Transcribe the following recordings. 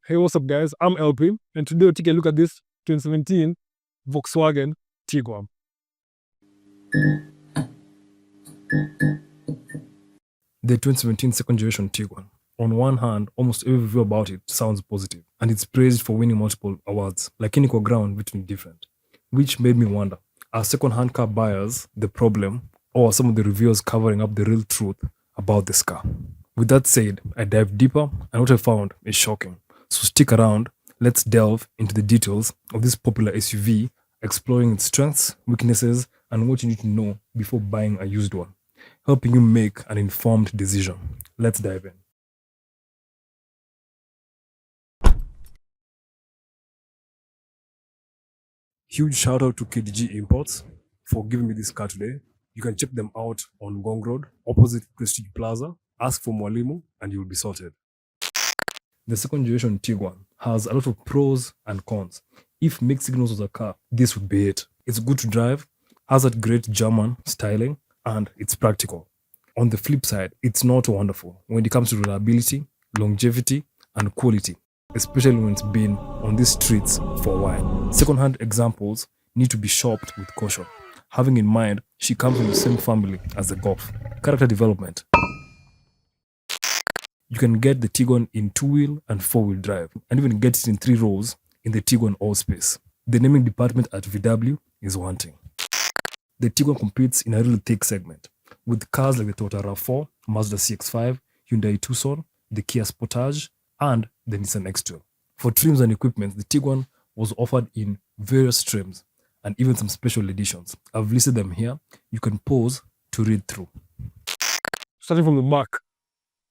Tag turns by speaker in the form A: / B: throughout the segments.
A: Hey, what's up guys? I'm El.P and today we'll take a look at this 2017 Volkswagen Tiguan. The 2017 second generation Tiguan. On one hand, almost every review about it sounds positive, and it's praised for winning multiple awards, like any ground between different. Which made me wonder, are second-hand car buyers the problem, or are some of the reviewers covering up the real truth about this car? With that said, I dive deeper, and what I found is shocking. So stick around, let's delve into the details of this popular SUV, exploring its strengths, weaknesses, and what you need to know before buying a used one, helping you make an informed decision. Let's dive in. Huge shout out to KDG Imports for giving me this car today. You can check them out on Gong Road, opposite Prestige Plaza. Ask for Mwalimu and you'll be sorted. The second generation Tiguan has a lot of pros and cons. If mixed signals was a car, this would be it. It's good to drive, has that great German styling, and it's practical. On the flip side, it's not wonderful when it comes to reliability, longevity, and quality, especially when it's been on these streets for a while. Second-hand examples need to be shopped with caution, having in mind she comes from the same family as the Golf. Character development. You can get the Tiguan in 2-wheel and 4-wheel drive, and even get it in 3 rows in the Tiguan All-Space. The naming department at VW is wanting. The Tiguan competes in a really thick segment, with cars like the Toyota RAV4, Mazda CX-5, Hyundai Tucson, the Kia Sportage, and the Nissan X-Trail. For trims and equipment, the Tiguan was offered in various trims, and even some special editions. I've listed them here. You can pause to read through. Starting from the back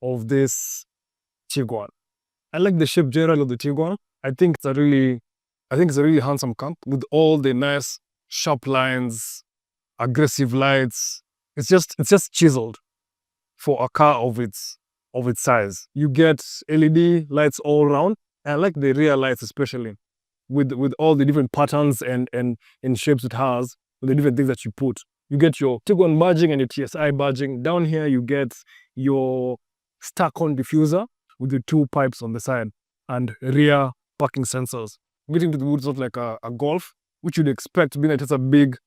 A: of this Tiguan. I like the shape generally of the Tiguan. I think it's a really handsome car with all the nice sharp lines, aggressive lights. It's just chiseled for a car of its size. You get LED lights all around. I like the rear lights especially with all the different patterns and shapes it has, with the different things that you put. You get your Tiguan badging and your TSI badging. Down here you get your stack-on diffuser with the 2 pipes on the side and rear parking sensors. Getting to the wood, sort of like a Golf, which you'd expect, being that it's a big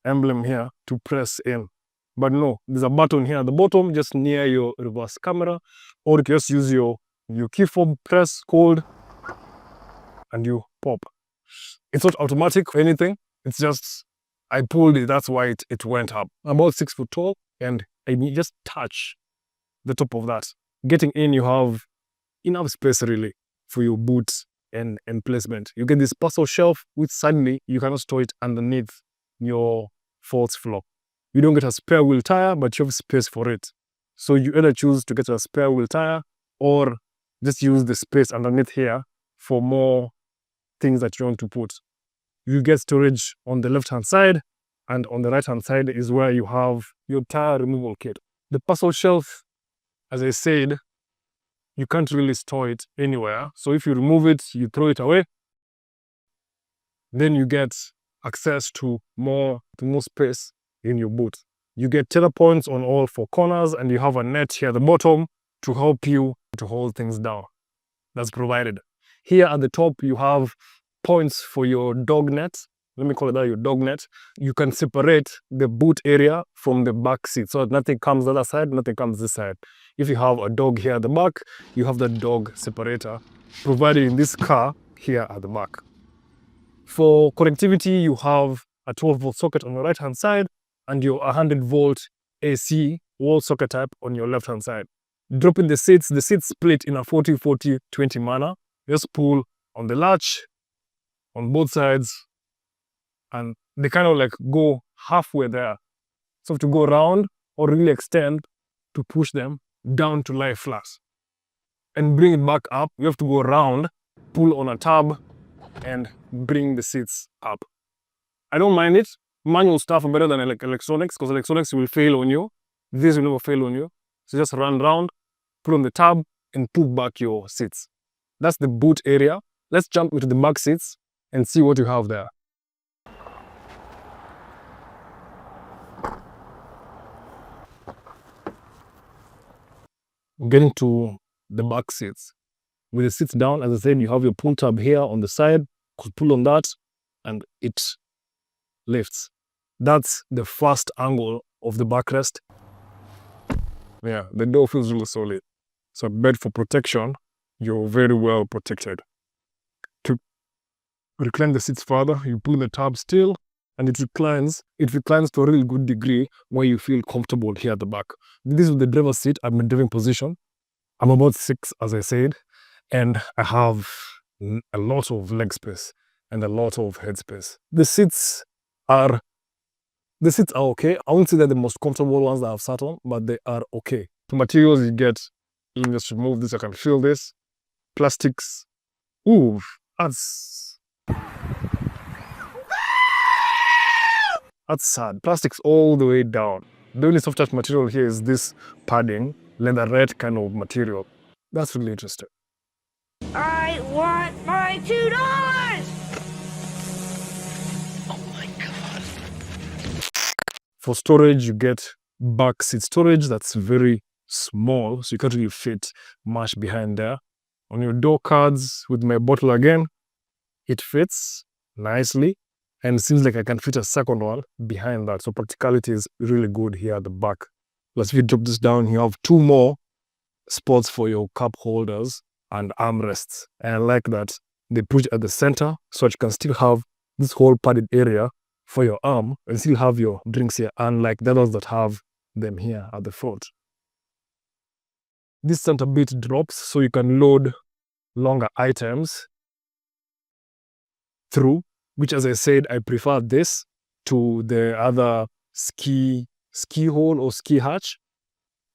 A: emblem here to press in. But no, there's a button here at the bottom, just near your reverse camera, or you can just use your key fob, press, hold, and you pop. It's not automatic or anything. It's just, I pulled it, that's why it went up. I'm about 6 foot tall, and I just touch the top of that. Getting in, you have enough space really for your boots and placement. You get this parcel shelf, which suddenly you cannot store it underneath your 4th floor. You don't get a spare wheel tire, but you have space for it. So you either choose to get a spare wheel tire or just use the space underneath here for more things that you want to put. You get storage on the left-hand side, and on the right-hand side is where you have your tire removal kit. The parcel shelf, as I said, you can't really store it anywhere. So if you remove it, you throw it away, then you get access to more space in your boot. You get tether points on all 4 corners, and you have a net here at the bottom to help you to hold things down. That's provided. Here at the top, you have points for your dog net. Let me call it that, your dog net. You can separate the boot area from the back seat so that nothing comes the other side, nothing comes this side. If you have a dog here at the back, you have the dog separator provided in this car here at the back. For connectivity, you have a 12-volt socket on the right-hand side and your 100-volt AC wall socket type on your left-hand side. Dropping the seats split in a 40-40-20 manner. Just pull on the latch on both sides, and they kind of like go halfway there. So to go around or really extend to push them down to lie flat. And bring it back up, you have to go around, pull on a tab, and bring the seats up. I don't mind it. Manual stuff are better than electronics, because electronics will fail on you. This will never fail on you. So just run around, pull on the tab, and pull back your seats. That's the boot area. Let's jump into the back seats and see what you have there. Getting to the back seats.
B: with the seats down, as I said, you have your pull tab here on the side. Could pull on that and it lifts. That's the first angle of the backrest. Yeah, the door feels really solid. So bed for protection, you're very well protected. To recline the seats further, you pull the tab still and it reclines. It reclines to a really good degree where you feel comfortable here at the back. This is the driver's seat. I'm in driving position. I'm about 6, as I said, and I have a lot of leg space and a lot of head space. The seats are okay. I won't say they're the most comfortable ones that I've sat on, but they are okay. The materials you get, let me just remove this. I can feel this. Plastics. Ooh, that's sad. Plastics all the way down. The only soft touch material here is this padding, leatherette kind of material. That's really interesting.
C: I want my $2!
D: Oh my God.
B: For storage, you get back seat storage that's very small, so you can't really fit much behind there. On your door cards, with my bottle again, it fits nicely, and it seems like I can fit a second one behind that. So practicality is really good here at the back. Plus, if you drop this down, you have 2 more spots for your cup holders and armrests. And I like that they put it at the center so that you can still have this whole padded area for your arm and still have your drinks here, unlike the others that have them here at the front. This center bit drops so you can load longer items through, which, as I said, I prefer this to the other ski hole or ski hatch.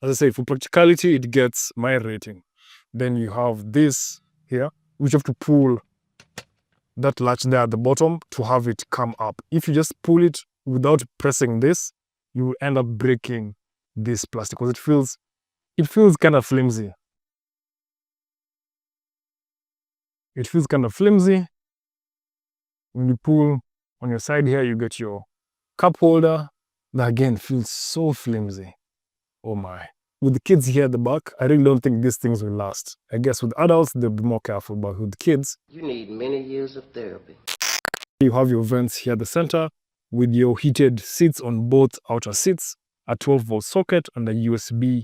B: As I say, for practicality, it gets my rating. Then you have this here, which you have to pull that latch there at the bottom to have it come up. If you just pull it without pressing this, you will end up breaking this plastic because it feels kind of flimsy. It feels kind of flimsy. When you pull on your side here, you get your cup holder. That again feels so flimsy. Oh my. With the kids here at the back, I really don't think these things will last. I guess with adults, they'll be more careful, but with kids,
D: You need many years of therapy.
B: you have your vents here at the center with your heated seats on both outer seats, a 12-volt socket, and a USB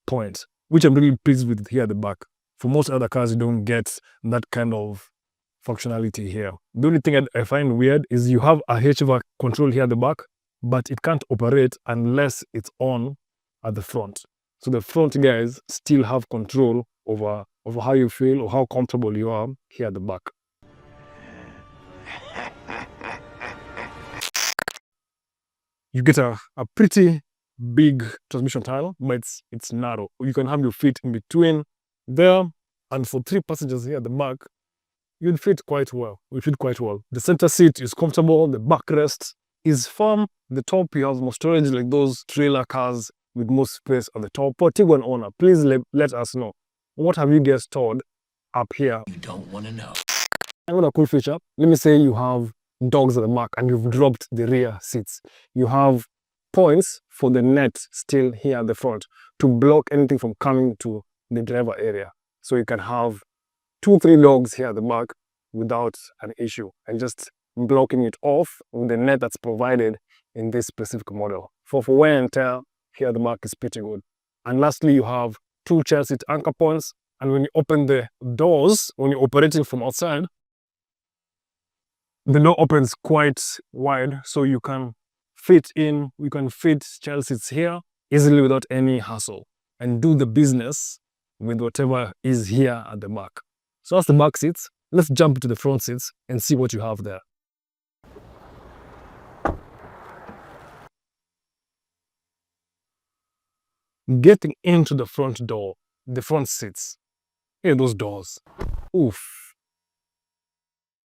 B: point, which I'm really pleased with here at the back. For most other cars, you don't get that kind of functionality here. The only thing I find weird is you have a HVAC control here at the back, but it can't operate unless it's on at the front. So the front guys still have control over how you feel or how comfortable you are here at the back. You get a pretty big transmission tile, but it's narrow. You can have your feet in between there, and for 3 passengers here at the back, you'd fit quite well. The center seat is comfortable, the backrest is firm. The top, you have more storage like those trailer cars with more space at the top. For Tiguan owner, please let us know. What have you guys stored up here?
D: You don't want to know.
B: Another cool feature, let me say you have dogs at the back and you've dropped the rear seats. You have points for the net still here at the front to block anything from coming to the driver area. So you can have 2-3 dogs here at the back without an issue and just blocking it off with the net that's provided in this specific model. For wear and tear, here the back is pretty good. And lastly, you have 2 child seat anchor points. And when you open the doors, when you're operating from outside, the door opens quite wide, so you can fit child seats here easily without any hassle and do the business with whatever is here at the back. So that's the back seats. Let's jump to the front seats and see what you have there. Getting into the front door, the front seats, here those doors. Oof.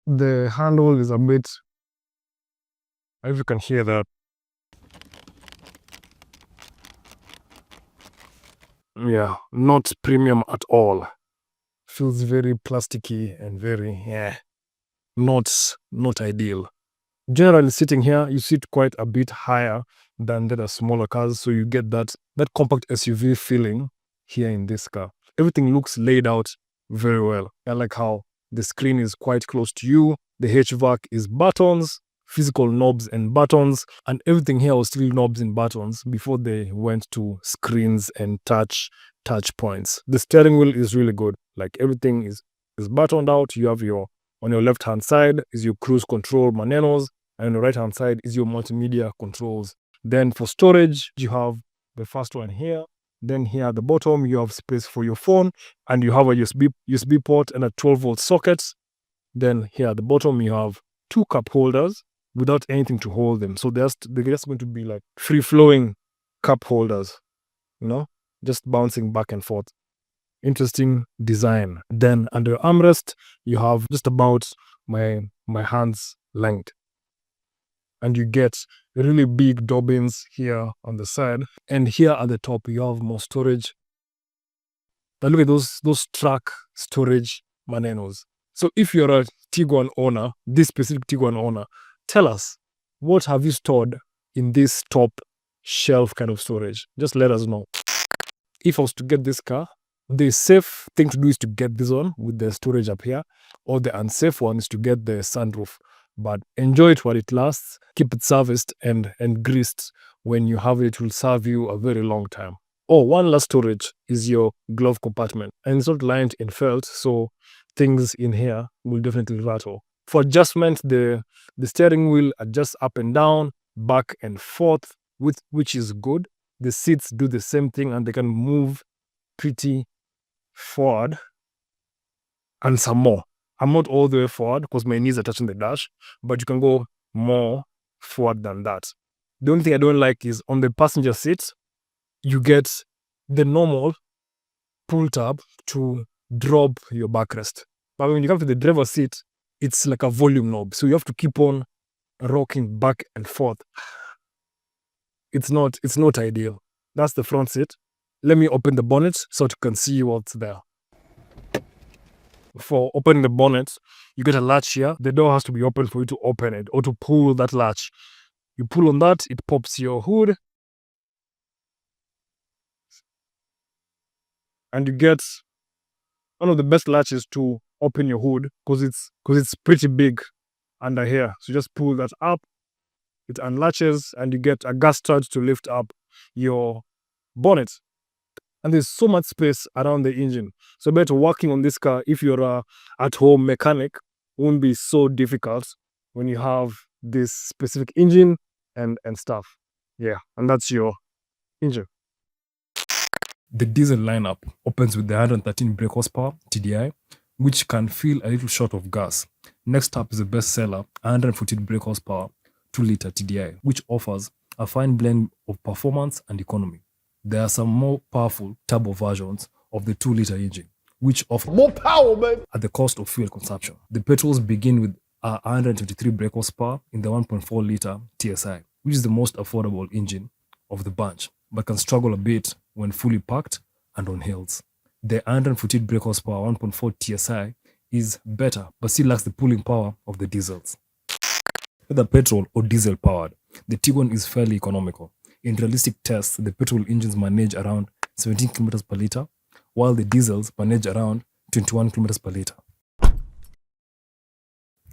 B: The handle is a bit, I don't know if you can hear that. Yeah, not premium at all. Feels very plasticky and very, not ideal. Generally sitting here, you sit quite a bit higher than the smaller cars, so you get that compact SUV feeling here in this car. Everything looks laid out very well. I like how the screen is quite close to you. The HVAC is buttons, physical knobs and buttons, and everything here was still knobs and buttons before they went to screens and touch points. The steering wheel is really good. Like everything is buttoned out. You have on your left hand side is your cruise control manuals, and on the right hand side is your multimedia controls. Then for storage, you have the first one here. Then here at the bottom, you have space for your phone, and you have a USB port and a 12-volt socket. Then here at the bottom, you have 2 cup holders without anything to hold them. So they're just going to be like free-flowing cup holders, just bouncing back and forth. Interesting design. Then under armrest, you have just about my hand's length. And you get really big dobbins here on the side. And here at the top, you have more storage. Now look at those track storage manenos. So if you're a Tiguan owner, this specific Tiguan owner, tell us, what have you stored in this top shelf kind of storage? Just let us know. If I was to get this car, the safe thing to do is to get this one with the storage up here, or the unsafe one is to get the sunroof. But enjoy it while it lasts, keep it serviced and greased. When you have it, it will serve you a very long time. Oh, one last storage is your glove compartment. And it's not lined in felt, so things in here will definitely rattle. For adjustment, the steering wheel adjusts up and down, back and forth, which is good. The seats do the same thing, and they can move pretty forward and some more. I'm not all the way forward because my knees are touching the dash, but you can go more forward than that. The only thing I don't like is on the passenger seat, you get the normal pull tab to drop your backrest. But when you come to the driver's seat, it's like a volume knob. So you have to keep on rocking back and forth. It's not ideal. That's the front seat. Let me open the bonnet so you can see what's there. For opening the bonnet, you get a latch here. The door has to be open for you to open it or to pull that latch. You pull on that, it pops your hood. And you get one of the best latches to open your hood because it's pretty big under here. So you just pull that up, it unlatches, and you get a gas charge to lift up your bonnet. And there's so much space around the engine. So better working on this car, if you're a at-home mechanic, won't be so difficult when you have this specific engine and stuff. Yeah, and that's your engine.
A: The diesel lineup opens with the 113 brake horsepower TDI, which can feel a little short of gas. Next up is the best seller, 114 brake horsepower 2-liter TDI, which offers a fine blend of performance and economy. There are some more powerful turbo versions of the 2-liter engine, which offer more power, baby, at the cost of fuel consumption. The petrols begin with a 123 brake horsepower in the 1.4-liter TSI, which is the most affordable engine of the bunch, but can struggle a bit when fully packed and on hills. The 114 brake horsepower 1.4 TSI is better, but still lacks the pulling power of the diesels. Whether petrol or diesel powered, the Tiguan is fairly economical. In realistic tests, the petrol engines manage around 17 kilometers per liter, while the diesels manage around 21 kilometers per liter.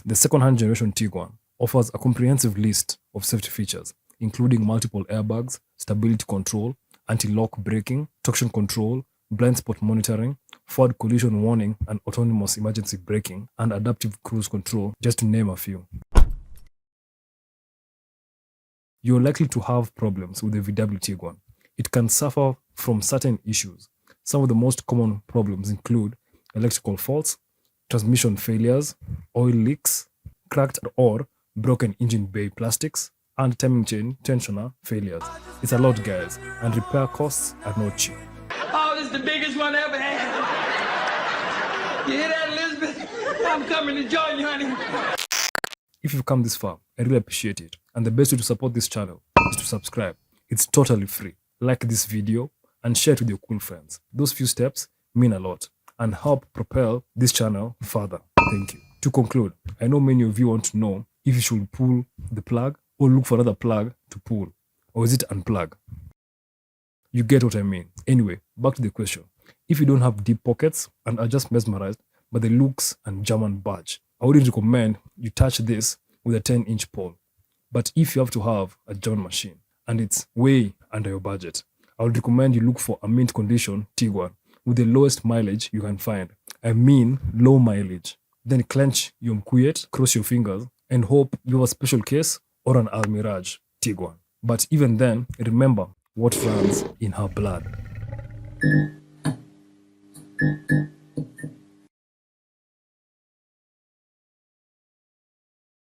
A: The second-hand generation Tiguan offers a comprehensive list of safety features, including multiple airbags, stability control, anti-lock braking, traction control, blind spot monitoring, forward collision warning and autonomous emergency braking, and adaptive cruise control, just to name a few. You're likely to have problems with the VW Tiguan. It can suffer from certain issues. Some of the most common problems include electrical faults, transmission failures, oil leaks, cracked or broken engine bay plastics, and timing chain tensioner failures. It's a lot, guys, and repair costs are not cheap.
E: Oh, this is the biggest one I ever had. You hear that, Elizabeth? I'm coming to join you, honey.
A: If you've come this far, I really appreciate it. And the best way to support this channel is to subscribe. It's totally free. Like this video and share it with your cool friends. Those few steps mean a lot and help propel this channel further. Thank you. To conclude, I know many of you want to know if you should pull the plug or look for another plug to pull, or is it unplug? You get what I mean. Anyway, back to the question. If you don't have deep pockets and are just mesmerized by the looks and German badge, I wouldn't recommend you touch this with a 10-inch pole. But if you have to have a German machine and it's way under your budget, I would recommend you look for a mint condition Tiguan with the lowest mileage you can find. I mean low mileage. Then clench your mkuyet, cross your fingers, and hope you have a special case or an Almirage Tiguan. But even then, remember what runs in her blood.